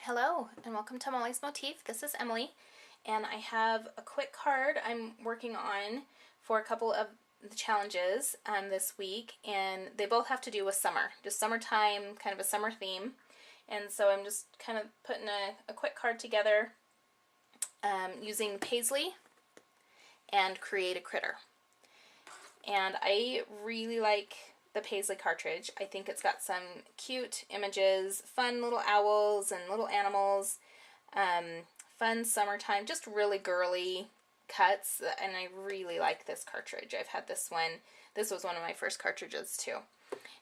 Hello and welcome to Mollie's Motif. This is Emily and I have a quick card I'm working on for a couple of the challenges this week, and they both have to do with summer, just summertime, kind of a summer theme. And so I'm just kind of putting a quick card together using Paisley and Create a Critter. And I really like the Paisley cartridge. I think it's got some cute images, fun little owls and little animals, fun summertime, just really girly cuts, and I really like this cartridge. I've had this one. This was one of my first cartridges too.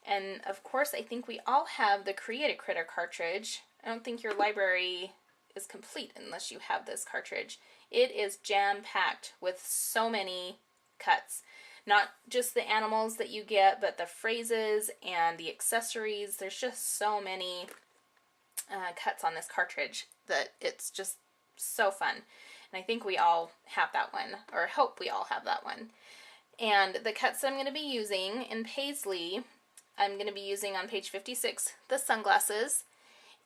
And of course I think we all have the Create a Critter cartridge. I don't think your library is complete unless you have this cartridge. It is jam-packed with so many cuts. Not just the animals that you get, but the phrases and the accessories. There's just so many cuts on this cartridge that it's just so fun. And I think we all have that one, or hope we all have that one. And the cuts I'm going to be using in Paisley, I'm going to be using on page 56, the sunglasses.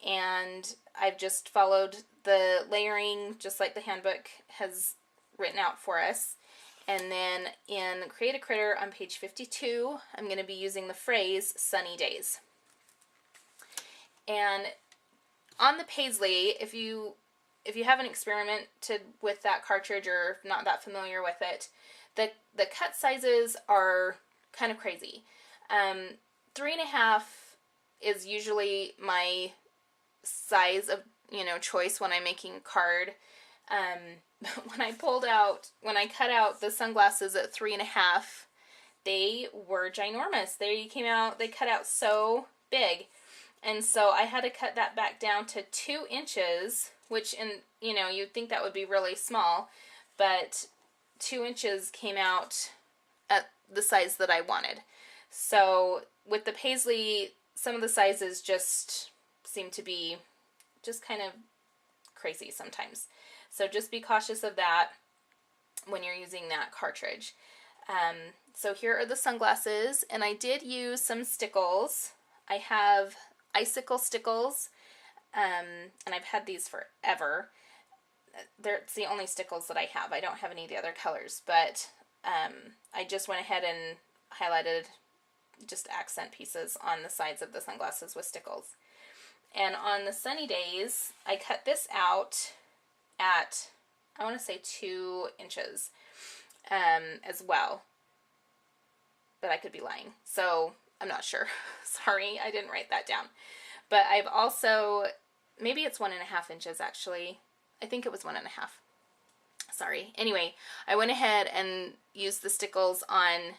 And I've just followed the layering just like the handbook has written out for us. And then in Create a Critter on page 52, I'm going to be using the phrase sunny days. And on the Paisley, if you haven't experimented with that cartridge or not that familiar with it, the cut sizes are kind of crazy. 3.5 is usually my size of choice when I'm making a card. When I cut out the sunglasses at 3.5, they were ginormous. They cut out so big. And so I had to cut that back down to 2 inches, which you'd think that would be really small, but 2 inches came out at the size that I wanted. So with the Paisley, some of the sizes just seem to be just kind of crazy sometimes. So just be cautious of that when you're using that cartridge. So here are the sunglasses, and I did use some stickles. I have icicle stickles, and I've had these forever. It's the only stickles that I have. I don't have any of the other colors, but I just went ahead and highlighted just accent pieces on the sides of the sunglasses with stickles. And on the sunny days, I cut this out at, I want to say 2 inches as well, but I could be lying, so I'm not sure. Sorry, I didn't write that down. But I've also, maybe it's 1.5 inches actually. I think it was 1.5. Sorry. Anyway, I went ahead and used the stickles on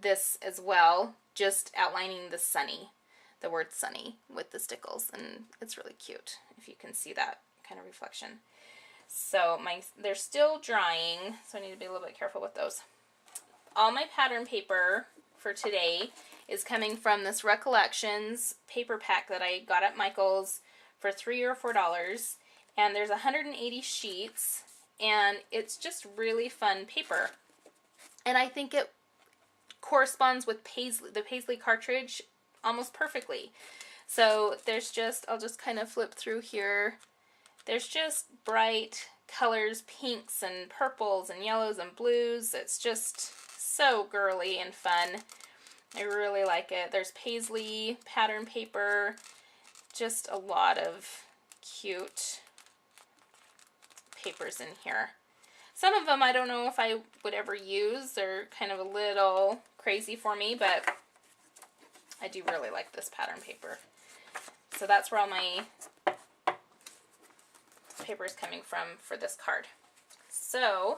this as well, just outlining the word sunny with the stickles, and it's really cute if you can see that kind of reflection. So they're still drying, so I need to be a little bit careful with those. All my pattern paper for today is coming from this Recollections paper pack that I got at Michael's for $3 or $4, and there's 180 sheets, and it's just really fun paper. And I think it corresponds with the Paisley cartridge almost perfectly. So I'll just kind of flip through here. There's just bright colors, pinks and purples and yellows and blues. It's just so girly and fun. I really like it. There's Paisley pattern paper, just a lot of cute papers in here. Some of them I don't know if I would ever use. They're kind of a little crazy for me, but I do really like this pattern paper. So that's where all my paper is coming from for this card. So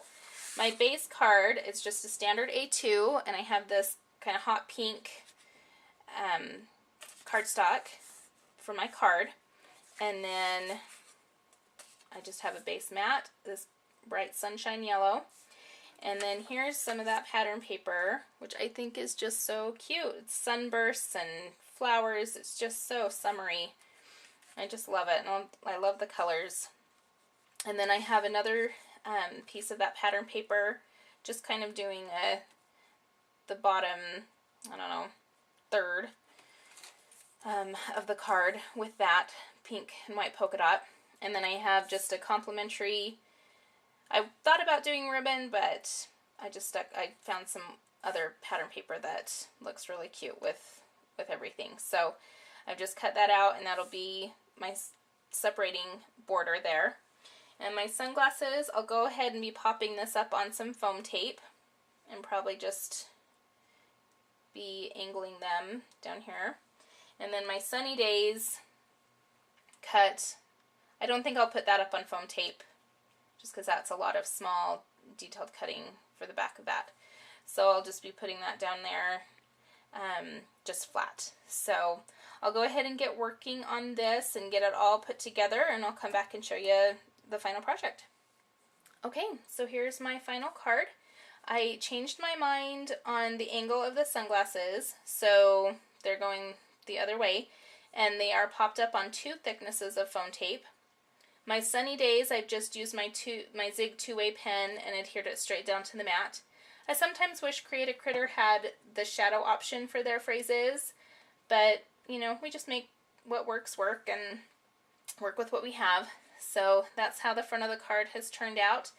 my base card is just a standard A2, and I have this kind of hot pink cardstock for my card, and then I just have a base mat, this bright sunshine yellow, and then here's some of that pattern paper, which I think is just so cute. It's sunbursts and flowers. It's just so summery. I just love it, and I love the colors. And then I have another piece of that pattern paper, just kind of doing the bottom, I don't know, third. of the card with that pink and white polka dot. And then I have just a complimentary, I thought about doing ribbon, but I found some other pattern paper that looks really cute with everything. So I've just cut that out, and that'll be my separating border there. And my sunglasses, I'll go ahead and be popping this up on some foam tape and probably just be angling them down here. And then my sunny days cut, I don't think I'll put that up on foam tape just because that's a lot of small detailed cutting for the back of that. So I'll just be putting that down there just flat. So I'll go ahead and get working on this and get it all put together, and I'll come back and show you the final project. Okay, so here's my final card. I changed my mind on the angle of the sunglasses, so they're going the other way, and they are popped up on 2 thicknesses of foam tape. My sunny days, I've just used my Zig 2-way pen and adhered it straight down to the mat. I sometimes wish Create a Critter had the shadow option for their phrases, but, you know, we just make what works work and work with what we have. So that's how the front of the card has turned out.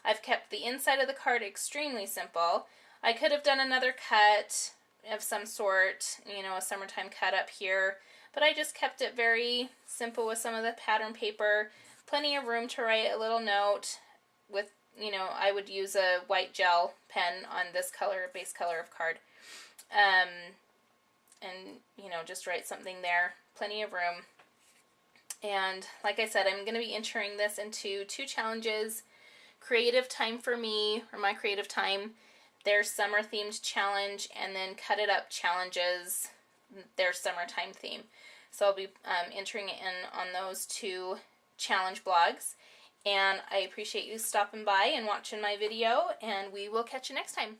I've kept the inside of the card extremely simple. I could have done another cut of some sort, you know, a summertime cut up here, but I just kept it very simple with some of the pattern paper. Plenty of room to write a little note with, you know, I would use a white gel pen on this color, base color of card. And, you know, just write something there. Plenty of room. And like I said, I'm going to be entering this into 2 challenges. Creative Time for Me, or My Creative Time, their summer themed challenge, and then Cut It Up challenges, their summertime theme. So I'll be entering it in on those 2 challenge blogs. And I appreciate you stopping by and watching my video, and we will catch you next time.